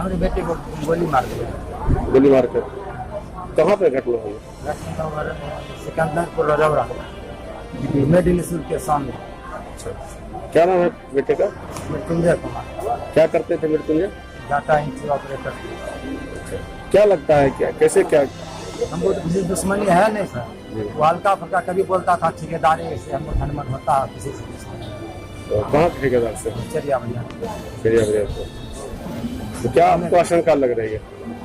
हमारे बेटे को गोली मार दिया। गोली मार कर कहाँ पे घटना हुई? सिकंदरपुर रजौरा मिडिल स्कूल के सामने। क्या नाम है बेटे का? मृत्युंजय कुमार। क्या करते थे मृत्युंजय? Data entry operator. क्या लगता है क्या कैसे क्या? हमको तो किसी दुश्मनी है नहीं सर। वो हल्का फुल्का कभी बोलता था ठेकेदारी से हमको धनमन होता है किसी से दुश्मनी। तो कहाँ ठेकेदार से? चलिया भैया। तो क्या हमको आशंका लग रही है?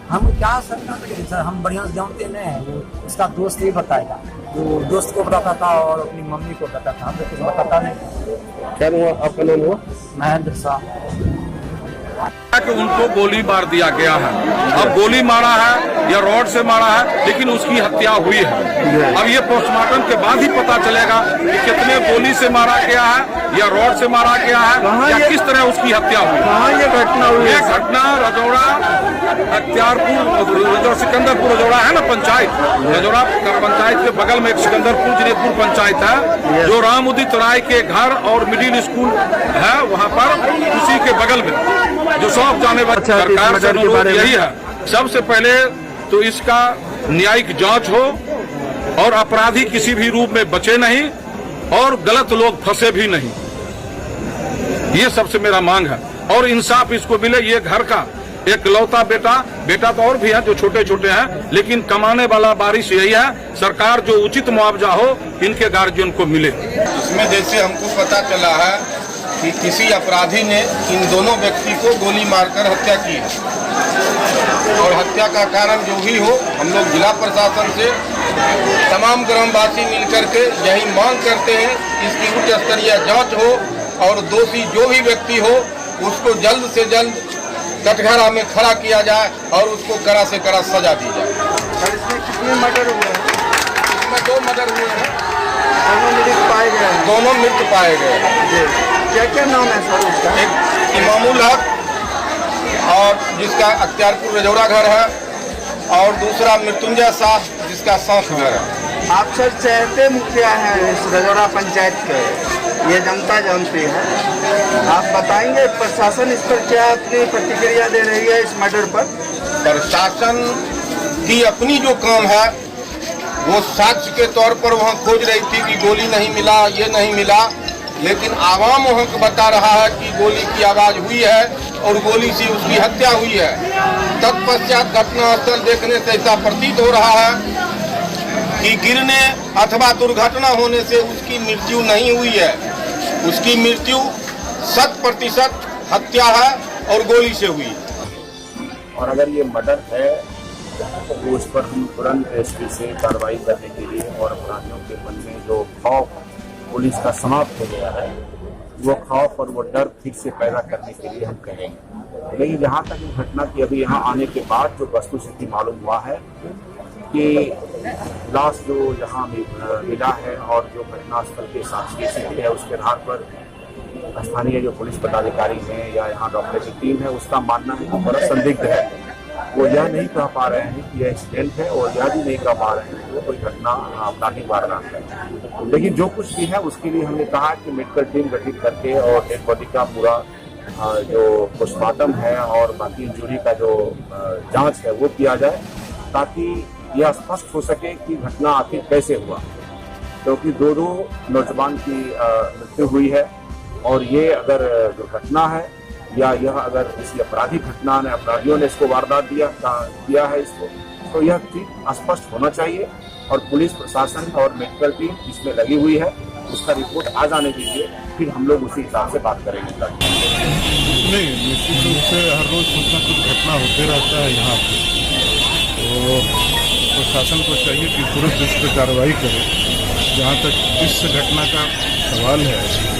हम क्या सरकार लगे सर, हम बढ़िया से जानते नहीं हैं। उसका दोस्त ही बताएगा, वो दोस्त को बताता था और अपनी मम्मी को बताता था, हमें कुछ बताता नहीं। क्या हुआ? आपका नाम हुआ? महेंद्र साहब। कि उनको गोली मार दिया गया है। अब गोली मारा है या रॉड से मारा है, लेकिन उसकी हत्या हुई है। अब ये पोस्टमार्टम के बाद ही पता चलेगा कि कितने गोली से मारा गया है या रॉड से मारा गया है या किस तरह उसकी हत्या हुई। कहाँ ये घटना हुई? ये घटना रजौड़ा अख्तियारपुर सिकंदरपुर रजौड़ा है ना पंचायत, रजौड़ा पंचायत के बगल में एक सिकंदरपुर जिनेपुर पंचायत है, जो राम उदित राय के घर और मिडिल स्कूल है वहाँ पर, उसी के बगल में जो सब जाने वाले। सरकार से अनुरोध यही है, सबसे पहले तो इसका न्यायिक जांच हो और अपराधी किसी भी रूप में बचे नहीं और गलत लोग फंसे भी नहीं, ये सबसे मेरा मांग है। और इंसाफ इसको मिले। ये घर का एक लौता बेटा तो और भी है जो छोटे छोटे हैं, लेकिन कमाने वाला बारिश यही है। सरकार जो उचित मुआवजा हो इनके गार्जियन को मिले। इसमें जैसे हमको पता चला है कि किसी अपराधी ने इन दोनों व्यक्ति को गोली मारकर हत्या की है और हत्या का कारण जो भी हो, हम लोग जिला प्रशासन से तमाम ग्रामवासी मिलकर के यही मांग करते हैं, इसकी उच्च स्तरीय जांच हो और दोषी जो भी व्यक्ति हो उसको जल्द से जल्द कटघरा में खड़ा किया जाए और उसको कड़ा से कड़ा सजा दी जाए। इसमें कितने मर्डर हुए हैं? इसमें 2 मर्डर हुए हैं। दोनों मृत पाए गए हैं? दोनों मृत पाए गए हैं। क्या क्या नाम है सर उसका? एक इमामुल हक और जिसका अख्तियारपुर रजौड़ा घर है, और दूसरा मृत्युंजय साह जिसका सांख घर है। आप सर चहते मुखिया हैं इस रजौड़ा पंचायत के, ये जनता जानती है। आप बताएंगे प्रशासन इस पर क्या अपनी प्रतिक्रिया दे रही है इस मर्डर पर? प्रशासन की अपनी जो काम है वो साक्ष्य के तौर पर वहाँ खोज रही थी कि गोली नहीं मिला, ये नहीं मिला, लेकिन आवाम वहाँ को बता रहा है कि गोली की आवाज हुई है और गोली से उसकी हत्या हुई है। तत्पश्चात घटनास्थल देखने से ऐसा प्रतीत हो रहा है कि गिरने अथवा दुर्घटना होने से उसकी मृत्यु नहीं हुई है, उसकी मृत्यु 100% हत्या है और गोली से हुई। और अगर ये मर्डर है तो उस पर हम तुरंत एसपी से कार्रवाई करने के लिए और अपराधियों के मन में जो खौफ पुलिस का समाप्त हो गया है, वो खौफ और वो डर फिर से पैदा करने के लिए हम कहेंगे। लेकिन जहाँ तक इस घटना की अभी यहाँ आने के बाद जो वस्तुस्थिति मालूम हुआ है कि लाश जो यहाँ मिला है और जो घटनास्थल के साक्षी स्थिति है उसके आधार पर स्थानीय जो पुलिस पदाधिकारी हैं या यहाँ डॉक्टर की टीम है उसका मानना है कि बड़ा संदिग्ध है। वो यह नहीं कह पा रहे हैं कि यह एक्सीडेंट है और यह भी नहीं कह पा रहे हैं कि वो कोई घटना आपराधिक वारदात है। लेकिन जो कुछ भी है उसके लिए हमने कहा कि मेडिकल टीम गठित करके और डेड बॉडी का पूरा जो पोस्टमार्टम है और बाकी इंजरी का जो जांच है वो किया जाए, ताकि यह स्पष्ट हो सके कि घटना आखिर कैसे हुआ। क्योंकि दो नौजवान की मृत्यु हुई है और ये अगर दुर्घटना है या यह अगर किसी आपराधिक घटना ने अपराधियों ने इसको वारदात दिया है इसको, तो यह चीज स्पष्ट होना चाहिए और पुलिस प्रशासन और मेडिकल टीम इसमें लगी हुई है। उसका रिपोर्ट आ जाने दीजिए, फिर हम लोग उसी हिसाब से बात करेंगे। नहीं, निश्चित रूप से हर रोज कुछ ना कुछ घटना होते रहता है यहाँ पे, तो प्रशासन को चाहिए कि तुरंत इस पर कार्रवाई करे। जहाँ तक इस घटना का सवाल है,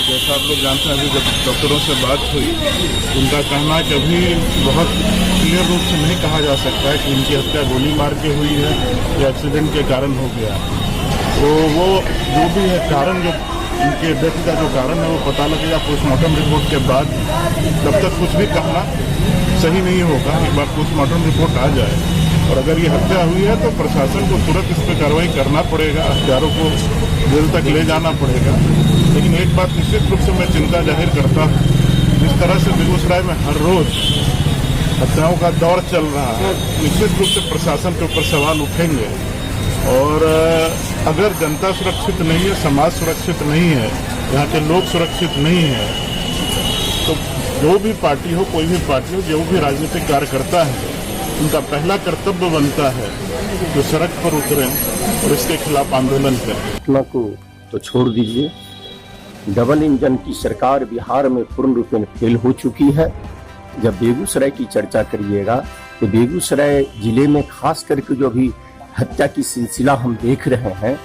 जैसा आप लोग जानते हैं, अभी जब डॉक्टरों से बात हुई उनका कहना है कि अभी बहुत क्लियर रूप से नहीं कहा जा सकता है कि उनकी हत्या गोली मार के हुई है या एक्सीडेंट के कारण हो गया। तो वो जो भी है कारण, जो उनके डेथ का जो कारण है वो पता लगेगा पोस्टमार्टम रिपोर्ट के बाद। तब तक कुछ भी कहना सही नहीं होगा, एक बार पोस्टमार्टम रिपोर्ट आ जाए। और अगर ये हत्या हुई है तो प्रशासन को तुरंत इस पर कार्रवाई करना पड़ेगा, हत्यारों को जेल तक ले जाना पड़ेगा। लेकिन एक बात निश्चित रूप से मैं चिंता जाहिर करता हूँ, जिस तरह से बेगूसराय में हर रोज हत्याओं का दौर चल रहा है, निश्चित रूप से प्रशासन के ऊपर सवाल उठेंगे। और अगर जनता सुरक्षित नहीं है, समाज सुरक्षित नहीं है, यहाँ के लोग सुरक्षित नहीं है, तो जो भी पार्टी हो, कोई भी पार्टी हो, जो भी राजनीतिक कार्यकर्ता है, उनका पहला कर्तव्य बनता है जो सड़क पर उतरें और इसके खिलाफ आंदोलन करें। घटना को तो छोड़ दीजिए, डबल इंजन की सरकार बिहार में पूर्ण रूप में फेल हो चुकी है। जब बेगूसराय की चर्चा करिएगा तो बेगूसराय जिले में खास करके जो अभी हत्या की सिलसिला हम देख रहे हैं,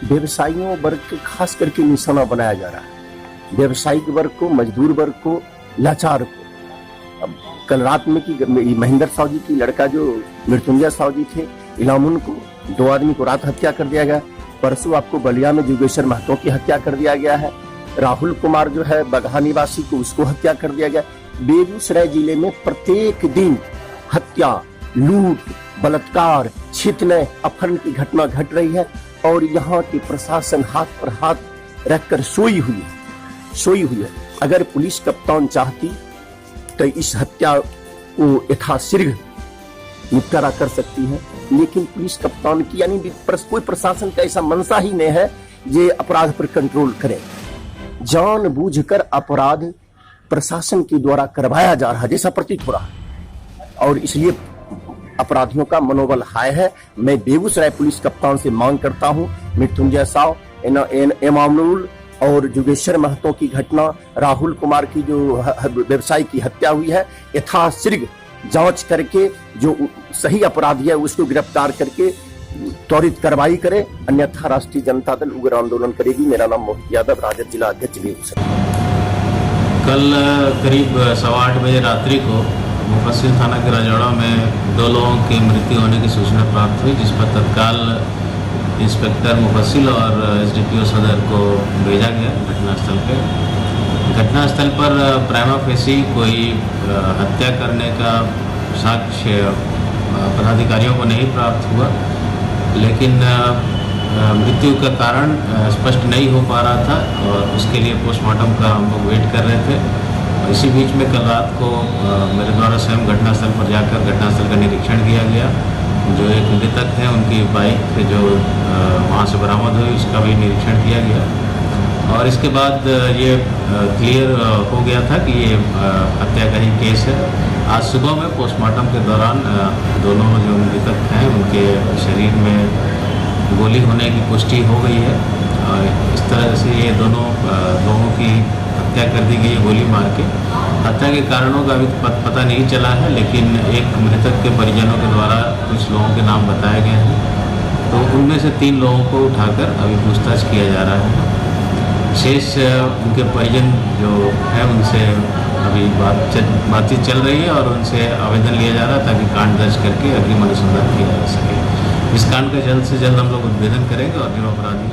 व्यवसायियों वर्ग को खास करके निशाना बनाया जा रहा है। व्यवसायिक वर्ग को, मजदूर वर्ग को, लाचार को। अब कल रात में की महेंद्र साहू जी की लड़का जो मृत्युंजय साहू जी थे, इलामुन को 2 आदमी को रात हत्या कर दिया गया। परसों आपको बलिया में जोगेश्वर महतो की हत्या कर दिया गया है। राहुल कुमार जो है बगहा निवासी को, उसको हत्या कर दिया गया। बेगूसराय जिले में प्रत्येक दिन हत्या, लूट, बलात्कार, छितने, अपहरण की घटना घट रही है और यहाँ की प्रशासन हाथ पर हाथ रखकर सोई हुई है। अगर पुलिस कप्तान चाहती तो इस हत्या को यथाशीघ्र निपटारा कर सकती है, लेकिन पुलिस कप्तान की यानी कोई प्रशासन का ऐसा मंशा ही नहीं है जे अपराध पर कंट्रोल करे। जानबूझकर अपराध प्रशासन के द्वारा करवाया जा रहा है जैसा प्रतीत हो रहा है और इसलिए अपराधियों का मनोबल हाई है। मैं बेगूसराय पुलिस कप्तान से मांग करता हूं, मृत्युंजय साव, इमामुल और जोगेश्वर महतो की घटना, राहुल कुमार की जो व्यवसायी की हत्या हुई है, यथाशीघ्र जांच करके जो सही अपराधी है उसको गिरफ्तार करके त्वरित कार्रवाई करे, अन्यथा राष्ट्रीय जनता दल उग्र आंदोलन करेगी। मेरा नाम मोहित यादव, राजद जिला अध्यक्ष बेगूसराय। कल करीब 8:15 बजे रात्रि को मुफस्सिल थाना के राजौड़ा में 2 लोगों की मृत्यु होने की सूचना प्राप्त हुई, जिस पर तत्काल इंस्पेक्टर मुफस्सिल और एसडीपीओ सदर को भेजा गया घटनास्थल पे। घटनास्थल पर प्राइमा फेसी कोई हत्या करने का साक्ष्य पदाधिकारियों को नहीं प्राप्त हुआ, लेकिन मृत्यु का कारण स्पष्ट नहीं हो पा रहा था और उसके लिए पोस्टमार्टम का हम लोग वेट कर रहे थे। इसी बीच में कल रात को मेरे द्वारा स्वयं घटनास्थल पर जाकर घटनास्थल का निरीक्षण किया गया। जो एक मृतक हैं उनकी बाइक जो वहाँ से बरामद हुई उसका भी निरीक्षण किया गया और इसके बाद ये क्लियर हो गया था कि ये हत्या का ही केस है। आज सुबह में पोस्टमार्टम के दौरान दोनों जो मृतक हैं उनके शरीर में गोली होने की पुष्टि हो गई है और इस तरह से ये दोनों लोगों की हत्या कर दी गई गोली मार के। हत्या के कारणों का अभी पता नहीं चला है, लेकिन एक मृतक के परिजनों के द्वारा कुछ लोगों के नाम बताए गए हैं, तो उनमें से 3 लोगों को उठाकर अभी पूछताछ किया जा रहा है। शेष उनके परिजन जो है उनसे अभी बातचीत चल रही है और उनसे आवेदन लिया जा रहा है ताकि कांड दर्ज करके अग्रिम अनुसंधान किया जा सके। इस कांड का जल्द से जल्द हम लोग उद्भेदन करेंगे और जो अपराधी